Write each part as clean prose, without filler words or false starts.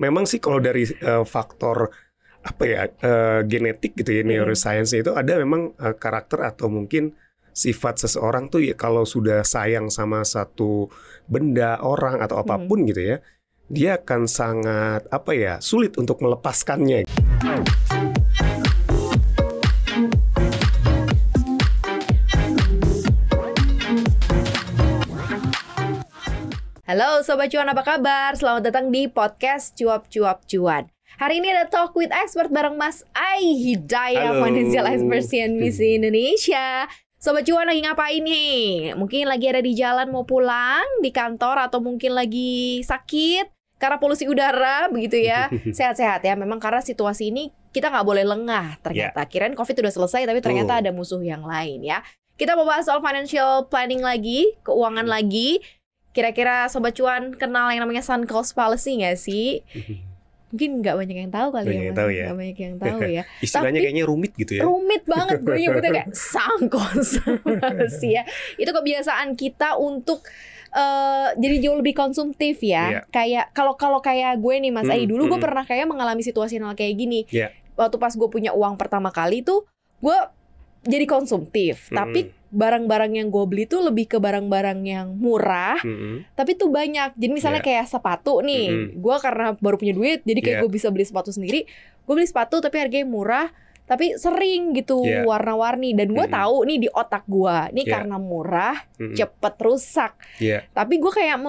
memang sih kalau dari faktor apa ya genetik gitu ya, neuroscience itu ada memang karakter atau mungkin sifat seseorang tuh ya kalau sudah sayang sama satu benda, orang atau apapun gitu ya, dia akan sangat apa ya, sulit untuk melepaskannya. Halo Sobat Cuan, apa kabar? Selamat datang di podcast Cuap-Cuap Cuan. Hari ini ada Talk with Expert bareng Mas Ai Hidayah, Financial Expert CNBC Indonesia. Sobat Cuan lagi ngapain nih? Mungkin lagi ada di jalan mau pulang, di kantor, atau mungkin lagi sakit karena polusi udara, begitu ya. Sehat-sehat ya, memang karena situasi ini kita nggak boleh lengah ternyata. Kirain COVID udah selesai, tapi ternyata ada musuh yang lain ya. Kita mau bahas soal financial planning lagi, keuangan lagi. Kira-kira Sobat Cuan kenal yang namanya sunk cost fallacy nggak sih? Mungkin nggak banyak yang tahu kali ya, Mas. Nggak banyak yang tahu ya. Istilahnya tapi, kayaknya rumit gitu ya. Rumit banget, gue nyebutnya kayak sunk cost fallacy ya. Itu kebiasaan kita untuk jadi jauh lebih konsumtif ya. Kayak kalau kayak gue nih Mas Ai, dulu gue pernah kayak mengalami situasi kayak gini. Waktu pas gue punya uang pertama kali tuh, gue jadi konsumtif. Tapi barang-barang yang gue beli tuh lebih ke barang-barang yang murah, tapi tuh banyak. Jadi misalnya kayak sepatu nih, gue karena baru punya duit, jadi kayak gue bisa beli sepatu sendiri. Gue beli sepatu tapi harganya murah, tapi sering gitu warna-warni. Dan gue tahu nih di otak gue, nih karena murah, cepet rusak. Tapi gue kayak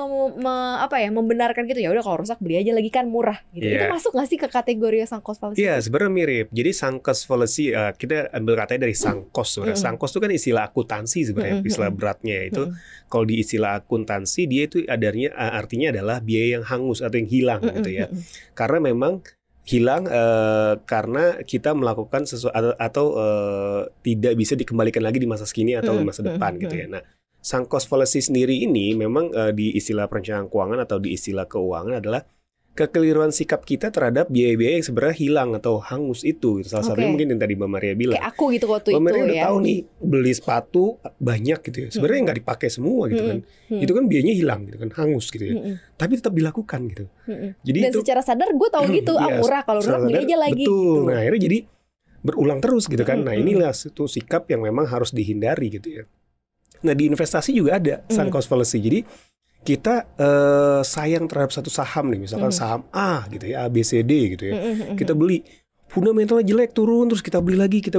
membenarkan gitu, ya udah kalau rusak beli aja lagi kan murah. Gitu. Itu masuk nggak sih ke kategori sunk cost fallacy? Iya, sebenarnya mirip. Jadi sunk cost fallacy kita ambil katanya dari sunk cost. Sunk cost itu kan istilah akuntansi sebenarnya, istilah beratnya itu. Kalau di istilah akuntansi dia itu artinya adalah biaya yang hangus atau yang hilang gitu ya. Karena memang hilang karena kita melakukan sesuatu atau tidak bisa dikembalikan lagi di masa kini atau di masa depan gitu ya. Nah, sunk cost fallacy sendiri ini memang di istilah perencanaan keuangan atau di istilah keuangan adalah kekeliruan sikap kita terhadap biaya-biaya yang sebenarnya hilang atau hangus itu. Salah satunya mungkin yang tadi Mbak Maria bilang. Kayak aku gitu waktu itu ya. Mbak Maria udah tahu nih beli sepatu banyak gitu ya. Sebenarnya nggak dipakai semua gitu kan. Itu kan biayanya hilang gitu kan, hangus gitu ya. Tapi tetap dilakukan gitu. Jadi dan itu, secara sadar gue tahu gitu, murah, kalau murah beli aja lagi. Betul. Gitu. Nah akhirnya jadi berulang terus gitu kan. Nah inilah satu sikap yang memang harus dihindari gitu ya. Nah di investasi juga ada sunk cost fallacy. Jadi kita sayang terhadap satu saham nih, misalkan saham A gitu ya, A, B, C, D gitu ya. Kita beli, fundamentalnya jelek, turun, terus kita beli lagi, kita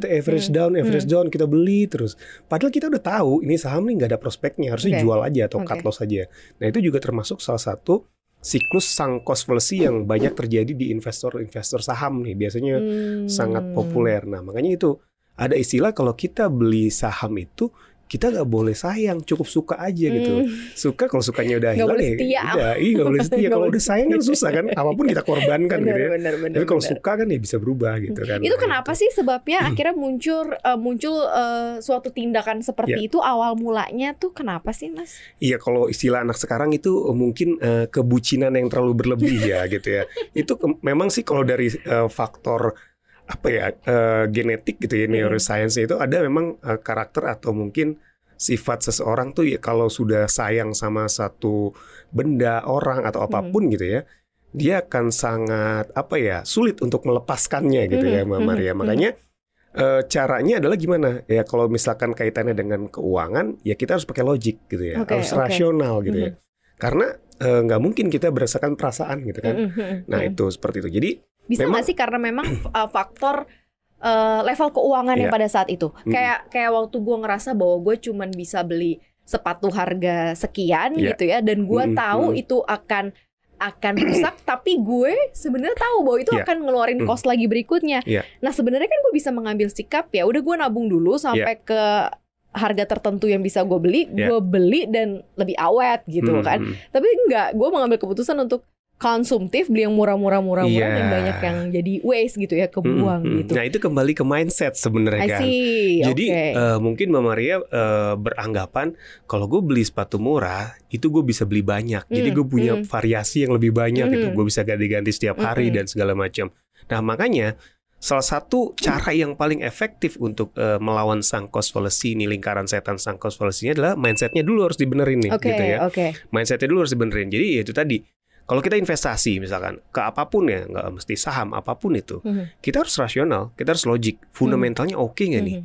average down, kita beli terus. Padahal kita udah tahu ini saham nih nggak ada prospeknya, harusnya jual aja atau cut loss aja. Nah itu juga termasuk salah satu siklus sunk cost fallacy yang banyak terjadi di investor saham nih, biasanya sangat populer. Nah makanya itu ada istilah kalau kita beli saham itu kita nggak boleh sayang, cukup suka aja gitu. Suka, kalau sukanya udah hilang ya udah, nggak boleh setia. Kalau udah sayang kan susah kan, apapun kita korbankan gitu ya. Tapi kalau suka kan ya bisa berubah gitu kan. Itu kenapa sih sebabnya akhirnya muncul suatu tindakan seperti itu, awal mulanya tuh kenapa sih Mas? Iya, kalau istilah anak sekarang itu mungkin kebucinan yang terlalu berlebih ya gitu ya. Itu memang sih kalau dari faktor apa ya genetik gitu ya, neuroscience itu ada memang karakter atau mungkin sifat seseorang tuh ya kalau sudah sayang sama satu benda, orang atau apapun gitu ya, dia akan sangat apa ya, sulit untuk melepaskannya gitu ya Mbak Maria. Makanya caranya adalah gimana ya, kalau misalkan kaitannya dengan keuangan ya kita harus pakai logik gitu ya, harus rasional gitu ya, karena nggak mungkin kita berdasarkan perasaan gitu kan. Nah itu seperti itu. Jadi bisa nggak sih karena memang faktor level keuangan yang pada saat itu, kayak waktu gue ngerasa bahwa gue cuman bisa beli sepatu harga sekian gitu ya, dan gue tahu itu akan rusak, tapi gue sebenarnya tahu bahwa itu akan ngeluarin cost lagi berikutnya. Nah sebenarnya kan gue bisa mengambil sikap, ya udah gue nabung dulu sampai ke harga tertentu yang bisa gue beli dan lebih awet gitu kan. Tapi enggak, gue mengambil keputusan untuk konsumtif, beli yang murah-murah dan banyak yang jadi waste gitu ya, kebuang gitu. Nah itu kembali ke mindset sebenarnya kan. Jadi mungkin Mbak Maria beranggapan kalau gue beli sepatu murah itu gue bisa beli banyak. Jadi gue punya variasi yang lebih banyak gitu. Gue bisa ganti-ganti setiap hari dan segala macam. Nah makanya salah satu cara yang paling efektif untuk melawan sunk cost fallacy ini, lingkaran setan sunk cost fallacy-nya adalah mindsetnya dulu harus dibenerin nih gitu ya. Mindsetnya dulu harus dibenerin. Jadi ya itu tadi, Kalau kita investasi misalkan ke apapun ya, nggak mesti saham, apapun itu, kita harus rasional, kita harus logik. Fundamentalnya oke nggak nih?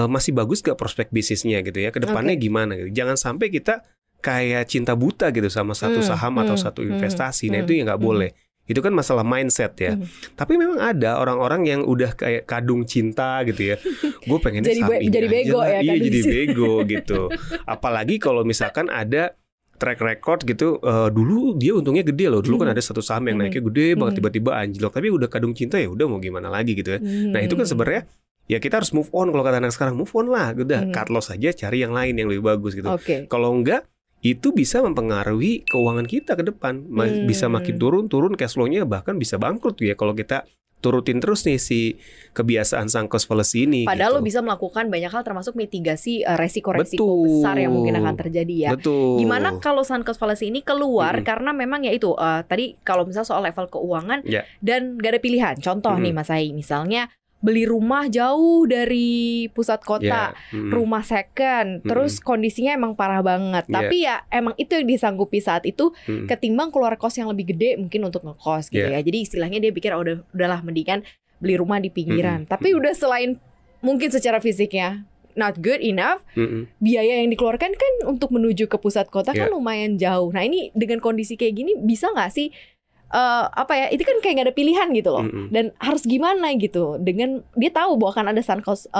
Masih bagus nggak prospek bisnisnya gitu ya? Kedepannya gimana? Gitu. Jangan sampai kita kayak cinta buta gitu sama satu saham atau satu investasi. Nah itu ya nggak boleh. Itu kan masalah mindset ya. Tapi memang ada orang-orang yang udah kayak kadung cinta gitu ya. Gue pengennya saham ini jadi bego aja lah. Ya, iya jadi bego gitu. Apalagi kalau misalkan ada track record gitu, dulu dia untungnya gede loh. Dulu kan ada satu saham yang naiknya gede banget, tiba-tiba anjlok. Tapi udah kadung cinta ya udah mau gimana lagi gitu ya. Nah itu kan sebenarnya ya kita harus move on. Kalau kata anak sekarang move on lah, udah cut loss aja, cari yang lain yang lebih bagus gitu. Kalau enggak, itu bisa mempengaruhi keuangan kita ke depan. Bisa makin turun cash flow-nya, bahkan bisa bangkrut ya kalau kita turutin terus nih si kebiasaan sunk cost fallacy ini. Padahal gitu. lo bisa melakukan banyak hal termasuk mitigasi resiko-resiko besar yang mungkin akan terjadi ya. Betul. Gimana kalau sunk cost fallacy ini keluar karena memang ya itu tadi kalau misalnya soal level keuangan dan gak ada pilihan. Contoh nih Mas Hai, misalnya beli rumah jauh dari pusat kota, rumah second, terus kondisinya emang parah banget. Tapi ya emang itu yang disanggupi saat itu, ketimbang keluar kos yang lebih gede mungkin untuk ngekos gitu ya. Jadi istilahnya dia pikir udahlah mendingan beli rumah di pinggiran. Tapi udah selain mungkin secara fisiknya not good enough, biaya yang dikeluarkan kan untuk menuju ke pusat kota kan lumayan jauh. Nah ini dengan kondisi kayak gini bisa nggak sih? Itu kan kayak gak ada pilihan gitu loh. Dan harus gimana gitu. Dengan dia tahu bahwa akan ada sunk cost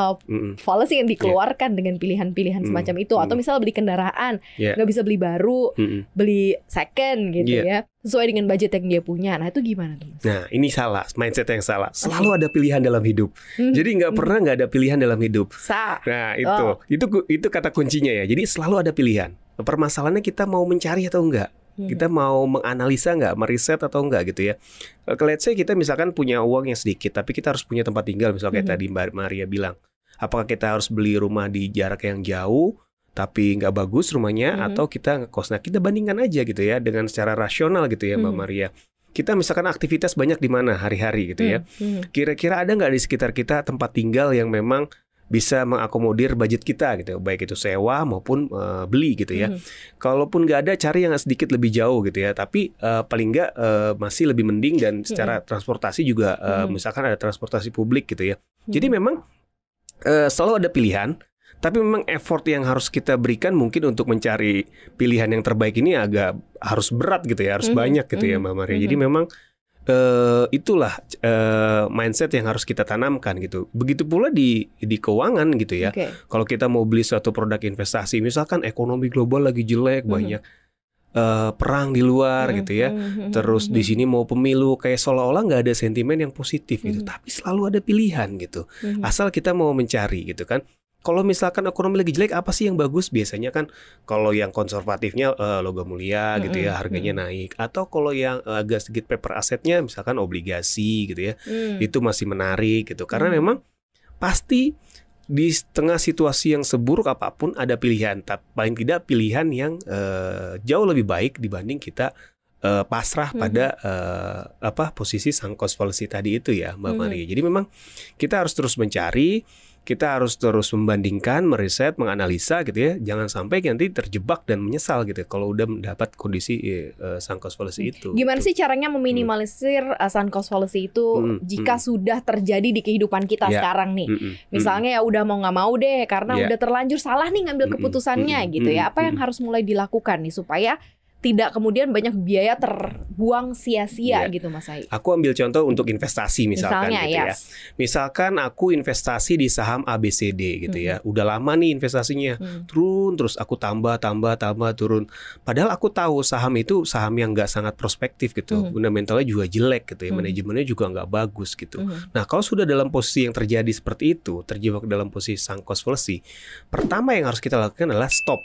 fallacy yang dikeluarkan dengan pilihan-pilihan semacam itu. Atau misalnya beli kendaraan gak bisa beli baru, beli second gitu ya, sesuai dengan budget yang dia punya. Nah itu gimana tuh Mas? Nah ini salah, mindset yang salah. Selalu ada pilihan dalam hidup. Jadi gak pernah gak ada pilihan dalam hidup. Nah itu kata kuncinya ya. Jadi selalu ada pilihan. Permasalahannya kita mau mencari atau enggak. Kita mau menganalisa nggak, meriset atau enggak gitu ya. Let's say kita misalkan punya uang yang sedikit, tapi kita harus punya tempat tinggal. Misalnya kayak tadi Mbak Maria bilang, apakah kita harus beli rumah di jarak yang jauh, tapi nggak bagus rumahnya, atau kita ngekos? Nah kita bandingkan aja gitu ya, dengan secara rasional gitu ya Mbak Maria. Kita misalkan aktivitas banyak di mana hari-hari gitu ya. Kira-kira ada nggak di sekitar kita tempat tinggal yang memang bisa mengakomodir budget kita gitu, baik itu sewa maupun beli gitu ya. Kalaupun nggak ada, cari yang sedikit lebih jauh gitu ya. Tapi paling nggak masih lebih mending, dan secara transportasi juga misalkan ada transportasi publik gitu ya. Jadi memang selalu ada pilihan, tapi memang effort yang harus kita berikan mungkin untuk mencari pilihan yang terbaik ini agak harus berat gitu ya, harus banyak gitu ya Mbak Maria. Jadi memang itulah mindset yang harus kita tanamkan gitu. Begitu pula di keuangan gitu ya. Kalau kita mau beli suatu produk investasi, misalkan ekonomi global lagi jelek, banyak perang di luar gitu ya. Terus di sini mau pemilu, kayak seolah-olah nggak ada sentimen yang positif gitu. Tapi selalu ada pilihan gitu. Asal kita mau mencari gitu kan. Kalau misalkan ekonomi lagi jelek, apa sih yang bagus? Biasanya kan kalau yang konservatifnya logam mulia gitu ya, harganya naik. Atau kalau yang agak sedikit paper asetnya, misalkan obligasi gitu ya, itu masih menarik gitu. Karena memang pasti di tengah situasi yang seburuk apapun ada pilihan. Paling tidak pilihan yang jauh lebih baik dibanding kita pasrah pada posisi sunk cost fallacy tadi itu ya Mbak Maria. Jadi memang kita harus terus mencari, kita harus terus membandingkan, meriset, menganalisa gitu ya. Jangan sampai nanti terjebak dan menyesal gitu kalau udah mendapat kondisi sunk cost fallacy itu. Gimana sih caranya meminimalisir sunk cost fallacy itu jika sudah terjadi di kehidupan kita sekarang nih? Misalnya ya udah mau nggak mau deh, karena udah terlanjur salah nih ngambil keputusannya gitu ya. Apa yang harus mulai dilakukan nih supaya tidak kemudian banyak biaya terbuang sia-sia gitu Mas Hai? Aku ambil contoh untuk investasi misalkan gitu ya. Misalkan aku investasi di saham ABCD gitu ya. Udah lama nih investasinya, turun terus aku tambah turun. Padahal aku tahu saham itu saham yang nggak sangat prospektif gitu. Fundamentalnya juga jelek gitu ya. Manajemennya juga nggak bagus gitu. Nah kalau sudah dalam posisi yang terjadi seperti itu, terjebak dalam posisi sunk cost fallacy, pertama yang harus kita lakukan adalah stop.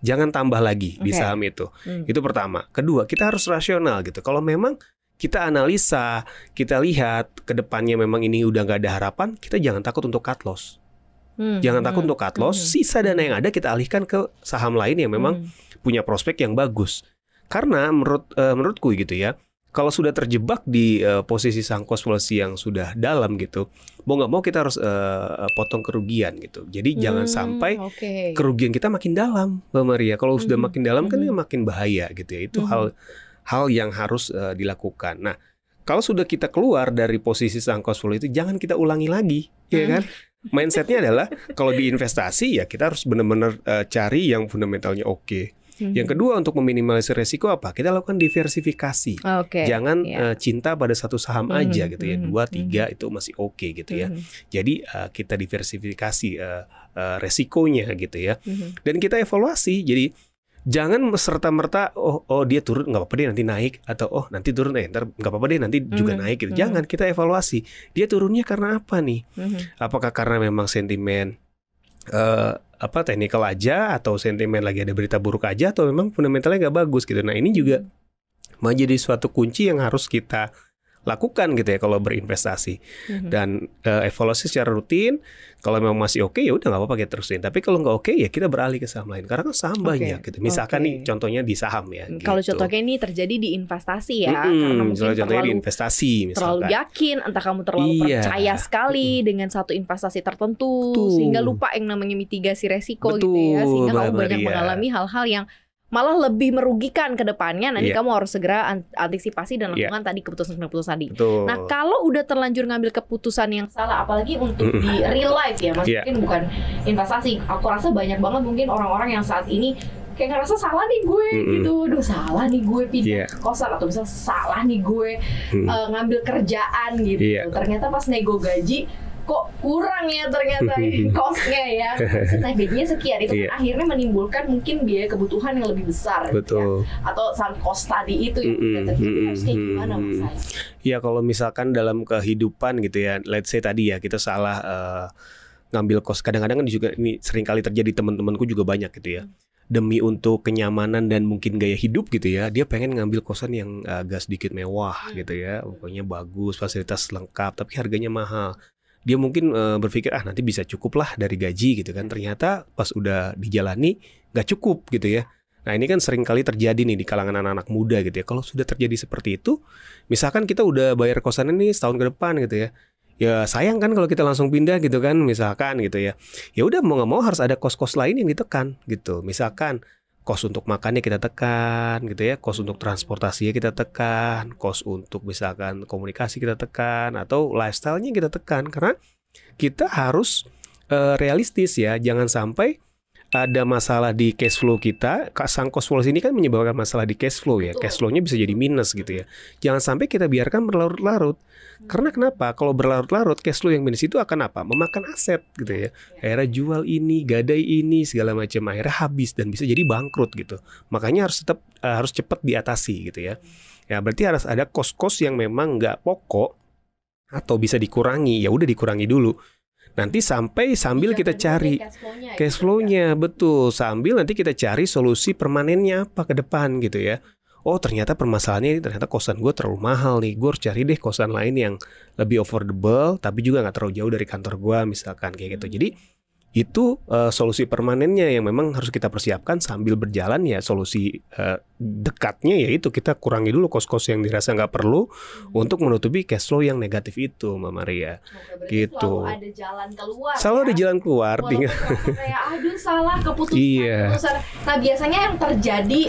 Jangan tambah lagi di saham itu. Itu pertama. Kedua, kita harus rasional gitu. Kalau memang kita analisa, kita lihat ke depannya memang ini udah nggak ada harapan, kita jangan takut untuk cut loss. Jangan takut untuk cut loss. Sisa dana yang ada kita alihkan ke saham lain yang memang punya prospek yang bagus. Karena menurutku gitu ya, kalau sudah terjebak di posisi sunk cost fallacy yang sudah dalam gitu, mau nggak mau kita harus potong kerugian gitu. Jadi jangan sampai kerugian kita makin dalam, Mbak Maria. Kalau sudah makin dalam kan makin bahaya gitu ya. Itu hal hal yang harus dilakukan. Nah, kalau sudah kita keluar dari posisi sunk cost fallacy itu, jangan kita ulangi lagi, ya kan? Mindsetnya adalah kalau di investasi ya kita harus benar-benar cari yang fundamentalnya oke. Yang kedua, untuk meminimalisir resiko apa? Kita lakukan diversifikasi. Jangan cinta pada satu saham aja gitu ya. 2, 3 itu masih oke gitu ya. Jadi kita diversifikasi resikonya gitu ya. Dan kita evaluasi. Jadi jangan serta-merta dia turun nggak apa-apa deh nanti naik, atau nanti turun ntar nggak apa-apa deh nanti juga naik gitu. Jangan, kita evaluasi. Dia turunnya karena apa nih? Apakah karena memang sentimen teknikal aja, atau sentimen lagi ada berita buruk aja, atau memang fundamentalnya nggak bagus gitu. Nah, ini juga menjadi suatu kunci yang harus kita lakukan gitu ya kalau berinvestasi. Dan evaluasi secara rutin. Kalau memang masih oke, ya udah nggak apa-apa kita terusin. Tapi kalau nggak oke, ya kita beralih ke saham lain, karena kan saham banyak gitu. Misalkan nih contohnya di saham ya gitu. Kalau contohnya ini terjadi di investasi ya, karena mungkin contohnya di investasi misalkan. Terlalu yakin, entah kamu terlalu percaya sekali dengan satu investasi tertentu, sehingga lupa yang namanya mitigasi resiko gitu ya, sehingga kamu banyak mengalami hal-hal yang malah lebih merugikan ke depannya. Nanti kamu harus segera antisipasi dan lakukan tadi keputusan-keputusan tadi. Nah, kalau udah terlanjur ngambil keputusan yang salah, apalagi untuk di real life ya, mungkin bukan investasi. Aku rasa banyak banget mungkin orang-orang yang saat ini kayak ngerasa salah nih gue gitu. Duh, salah nih gue pindah ke kosan, atau misalnya salah nih gue ngambil kerjaan gitu. Ternyata pas nego gaji kok kurang ya ternyata cost-nya ya. Nah, gajinya sekian, itu kan akhirnya menimbulkan mungkin biaya kebutuhan yang lebih besar gitu ya. Atau sunk cost tadi itu yang harus kayak gimana Mas? Ya, kalau misalkan dalam kehidupan gitu ya, let's say tadi ya kita salah ngambil cost. Kadang-kadang kan juga ini sering kali terjadi, teman-temanku juga banyak gitu ya. Demi untuk kenyamanan dan mungkin gaya hidup gitu ya, dia pengen ngambil kosan yang agak sedikit mewah gitu ya. Pokoknya bagus, fasilitas lengkap, tapi harganya mahal. Dia mungkin berpikir nanti bisa cukup lah dari gaji gitu kan. Ternyata pas udah dijalani nggak cukup gitu ya. Nah, ini kan sering kali terjadi nih di kalangan anak-anak muda gitu ya. Kalau sudah terjadi seperti itu, misalkan kita udah bayar kosan ini setahun ke depan gitu ya. Ya sayang kan kalau kita langsung pindah gitu kan, misalkan gitu ya. Ya udah, mau nggak mau harus ada kos-kos lain yang ditekan gitu. Misalkan kos untuk makannya kita tekan gitu ya, kos untuk transportasinya kita tekan, kos untuk misalkan komunikasi kita tekan, atau lifestyle-nya kita tekan. Karena kita harus realistis ya, jangan sampai ada masalah di cash flow kita. Sunk cost fallacy ini kan menyebabkan masalah di cash flow ya. Cash flow-nya bisa jadi minus gitu ya. Jangan sampai kita biarkan berlarut-larut. Karena kenapa? Kalau berlarut-larut, cash flow yang minus itu akan apa? Memakan aset gitu ya. Akhirnya jual ini, gadai ini, segala macam, akhirnya habis dan bisa jadi bangkrut gitu. Makanya harus cepat diatasi gitu ya. Ya, berarti harus ada kos-kos yang memang nggak pokok atau bisa dikurangi. Ya udah, dikurangi dulu. Nanti sambil kita cari cash flow-nya, betul. Sambil nanti kita cari solusi permanennya apa ke depan gitu ya. Oh, ternyata permasalahannya ini, ternyata kosan gue terlalu mahal nih. Gue harus cari deh kosan lain yang lebih affordable, tapi juga nggak terlalu jauh dari kantor gue, misalkan kayak gitu. Jadi itu solusi permanennya yang memang harus kita persiapkan sambil berjalan ya. Solusi dekatnya yaitu kita kurangi dulu kos-kos yang dirasa nggak perlu untuk menutupi cash flow yang negatif itu, Mbak Maria. Gitu. Selalu ada jalan keluar. Selalu ada jalan keluar. Tinggal kayak aduh salah keputusan. Nah, biasanya yang terjadi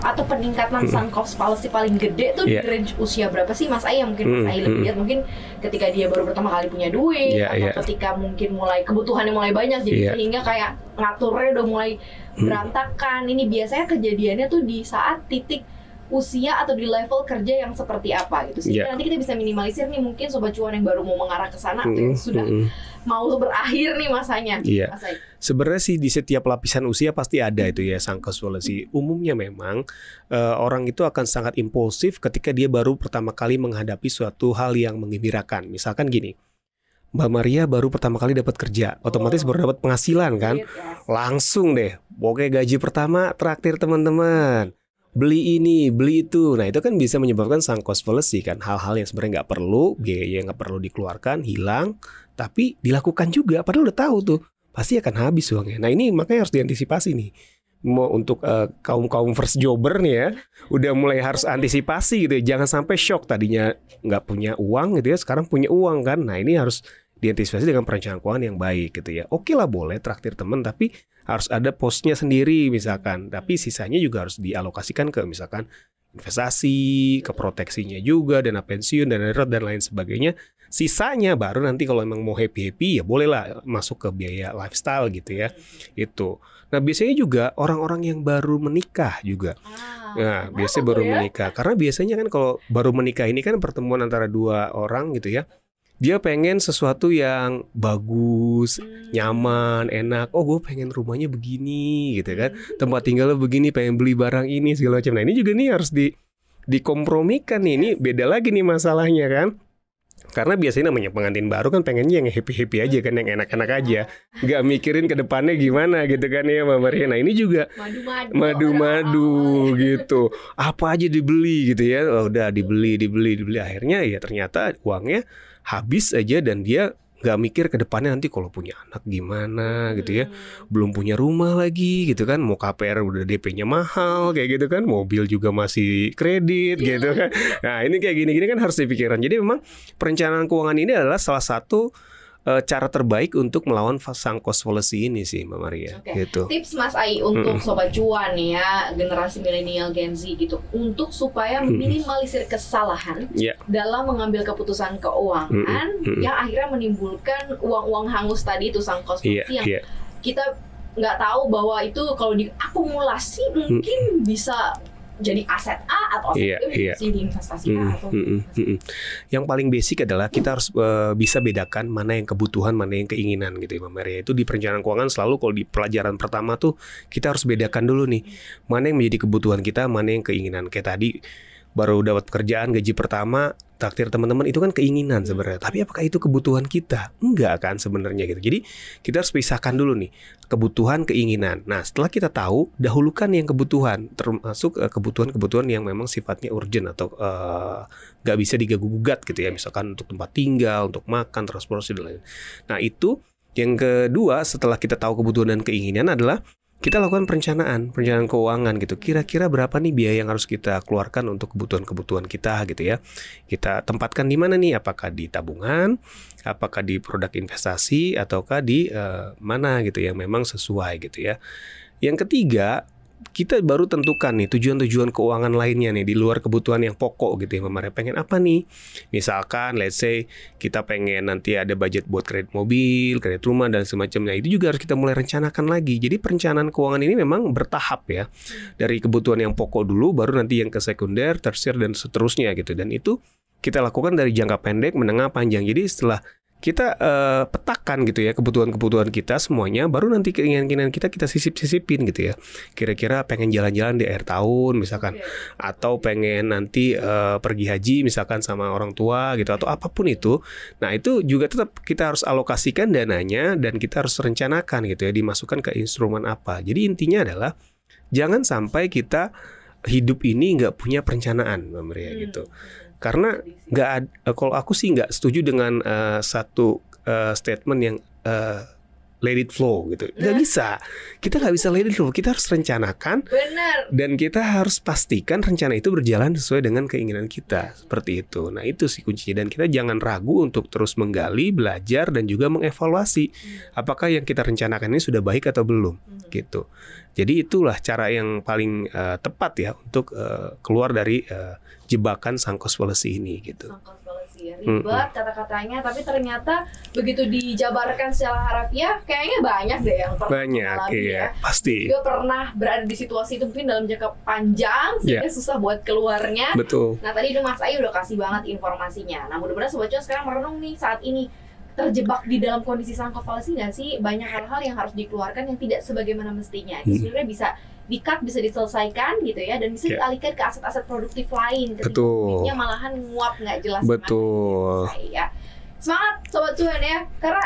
atau peningkatan sunk cost fallacy paling gede tuh di range usia berapa sih Mas Ai? Mungkin Mas Ai lebih lihat, mungkin ketika dia baru pertama kali punya duit, atau ketika mungkin kebutuhannya mulai banyak, jadi sehingga kayak ngaturnya udah mulai berantakan. Ini biasanya kejadiannya tuh di saat titik usia atau di level kerja yang seperti apa gitu. Sehingga nanti kita bisa minimalisir nih mungkin sobat cuan yang baru mau mengarah ke sana atau yang sudah mau berakhir nih masanya. Mas Ai. Sebenarnya sih di setiap lapisan usia pasti ada itu ya sunk cost fallacy. Umumnya memang orang itu akan sangat impulsif ketika dia baru pertama kali menghadapi suatu hal yang menggembirakan. Misalkan gini, Mbak Maria baru pertama kali dapat kerja, otomatis baru dapat penghasilan kan, langsung deh, pokoknya gaji pertama traktir teman-teman, beli ini, beli itu. Nah, itu kan bisa menyebabkan sunk cost fallacy kan, hal-hal yang sebenarnya nggak perlu, biaya yang nggak perlu dikeluarkan, hilang, tapi dilakukan juga, padahal udah tahu tuh, pasti akan habis uangnya. Nah, ini makanya harus diantisipasi nih. Mau untuk kaum first jobber nih ya, udah mulai harus antisipasi gitu ya. Jangan sampai shock, tadinya nggak punya uang gitu ya, sekarang punya uang kan. Nah, ini harus diantisipasi dengan perencanaan keuangan yang baik gitu ya. Oke lah, boleh traktir teman, tapi harus ada posnya sendiri misalkan. Tapi sisanya juga harus dialokasikan ke misalkan investasi, ke proteksinya juga, dana pensiun, dana darurat dan lain sebagainya. Sisanya baru nanti kalau emang mau happy-happy ya bolehlah masuk ke biaya lifestyle gitu ya. Itu. Nah, biasanya juga orang-orang yang baru menikah juga. Nah, biasanya baru menikah. Karena biasanya kan kalau baru menikah ini kan pertemuan antara dua orang gitu ya. Dia pengen sesuatu yang bagus, nyaman, enak. Oh, gue pengen rumahnya begini gitu kan. Tempat tinggalnya begini, pengen beli barang ini segala macam. Nah, ini juga nih harus dikompromikan nih. Ini beda lagi nih masalahnya kan. Karena biasanya namanya pengantin baru kan pengennya yang happy-happy aja kan, yang enak-enak aja. Nggak mikirin ke depannya gimana gitu kan ya Mbak Maria. Nah, ini juga madu-madu gitu. Apa aja dibeli gitu ya. Oh, udah dibeli. Akhirnya ya ternyata uangnya habis aja dan dia nggak mikir ke depannya nanti kalau punya anak gimana gitu ya. Belum punya rumah lagi gitu kan. Mau KPR udah DP-nya mahal kayak gitu kan. Mobil juga masih kredit gitu kan. Nah, ini kayak gini-gini kan harus dipikirkan. Jadi memang perencanaan keuangan ini adalah salah satu cara terbaik untuk melawan sunk cost fallacy ini sih Mbak Maria. Gitu. Tips Mas Ai untuk Sobat Cuan nih ya, generasi milenial Gen Z gitu, untuk supaya meminimalisir kesalahan dalam mengambil keputusan keuangan yang akhirnya menimbulkan uang-uang hangus tadi itu sunk cost fallacy yang kita nggak tahu bahwa itu kalau diakumulasi mungkin bisa jadi aset A atau aset B bisa di investasi A atau Yang paling basic adalah kita harus bisa bedakan mana yang kebutuhan, mana yang keinginan gitu ya Mbak Maria. Itu di perencanaan keuangan selalu kalau di pelajaran pertama tuh kita harus bedakan dulu nih mana yang menjadi kebutuhan kita, mana yang keinginan. Kayak tadi baru dapat pekerjaan gaji pertama, traktir teman-teman itu kan keinginan sebenarnya. Tapi apakah itu kebutuhan kita? Enggak kan sebenarnya gitu. Jadi kita harus pisahkan dulu nih kebutuhan, keinginan. Nah, setelah kita tahu, dahulukan yang kebutuhan, termasuk kebutuhan-kebutuhan yang memang sifatnya urgent atau nggak bisa diganggu-gugat gitu ya. Misalkan untuk tempat tinggal, untuk makan, transportasi dan lain. Nah, itu yang kedua setelah kita tahu kebutuhan dan keinginan adalah kita lakukan perencanaan keuangan gitu. Kira-kira berapa nih biaya yang harus kita keluarkan untuk kebutuhan-kebutuhan kita gitu ya. Kita tempatkan di mana nih? Apakah di tabungan, apakah di produk investasi, ataukah di mana gitu yang memang sesuai gitu ya. Yang ketiga, kita baru tentukan nih tujuan-tujuan keuangan lainnya nih di luar kebutuhan yang pokok gitu ya. Mbak Maria pengen apa nih? Misalkan let's say kita pengen nanti ada budget buat kredit mobil, kredit rumah dan semacamnya. Itu juga harus kita mulai rencanakan lagi. Jadi perencanaan keuangan ini memang bertahap ya. Dari kebutuhan yang pokok dulu baru nanti yang ke sekunder, tersier dan seterusnya gitu. Dan itu kita lakukan dari jangka pendek, menengah, panjang. Jadi setelah kita petakan gitu ya kebutuhan-kebutuhan kita semuanya, baru nanti keinginan-keinginan kita sisip-sisipin gitu ya. Kira-kira pengen jalan-jalan di akhir tahun misalkan, atau pengen nanti pergi haji misalkan sama orang tua gitu, atau apapun itu. Nah, itu juga tetap kita harus alokasikan dananya dan kita harus rencanakan gitu ya, dimasukkan ke instrumen apa. Jadi intinya adalah jangan sampai kita hidup ini nggak punya perencanaan, Mbak Maria gitu. Karena kalau aku sih nggak setuju dengan satu statement yang let it flow gitu. Nggak bisa. Kita nggak bisa let it flow. Kita harus rencanakan. Benar. Dan kita harus pastikan rencana itu berjalan sesuai dengan keinginan kita. Seperti itu. Nah, itu sih kuncinya. Dan kita jangan ragu untuk terus menggali, belajar, dan juga mengevaluasi. Apakah yang kita rencanakan ini sudah baik atau belum. Gitu. Jadi itulah cara yang paling tepat ya untuk keluar dari jebakan sunk cost fallacy ini gitu. Ribet kata-katanya, tapi ternyata begitu dijabarkan secara harafiah kayaknya banyak deh yang pernah mengalami ya. Pasti. Juga pernah berada di situasi itu mungkin dalam jangka panjang sehingga susah buat keluarnya. Betul. Nah, tadi Mas Ai udah kasih banget informasinya. Nah, mudah-mudahan Sobat Cuan sekarang merenung nih saat ini terjebak di dalam kondisi sunk cost fallacy nggak sih? Banyak hal-hal yang harus dikeluarkan yang tidak sebagaimana mestinya. Itu sebenarnya bisa di-cut, bisa diselesaikan gitu ya, dan bisa dialihkan ke aset-aset produktif lain. Ketika malahan nguap nggak jelas. Betul. Ya. Semangat Sobat Cuan ya, karena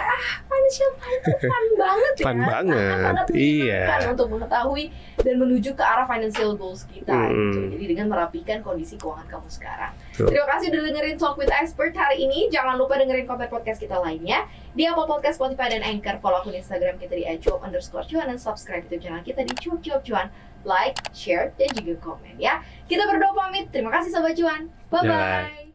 financial plan itu fun banget ya. Fun banget, sangat menyenangkan untuk mengetahui dan menuju ke arah financial goals kita gitu. Jadi dengan merapikan kondisi keuangan kamu sekarang. Terima kasih udah dengerin Talk with Expert hari ini. Jangan lupa dengerin konten podcast kita lainnya di Apple Podcast, Spotify, dan Anchor. Follow akun Instagram kita di @cuap_cuan dan subscribe YouTube channel kita di cuap-cuap-cuan. Like, share, dan juga komen ya. Kita berdua pamit. Terima kasih Sobat Cuan. Bye-bye.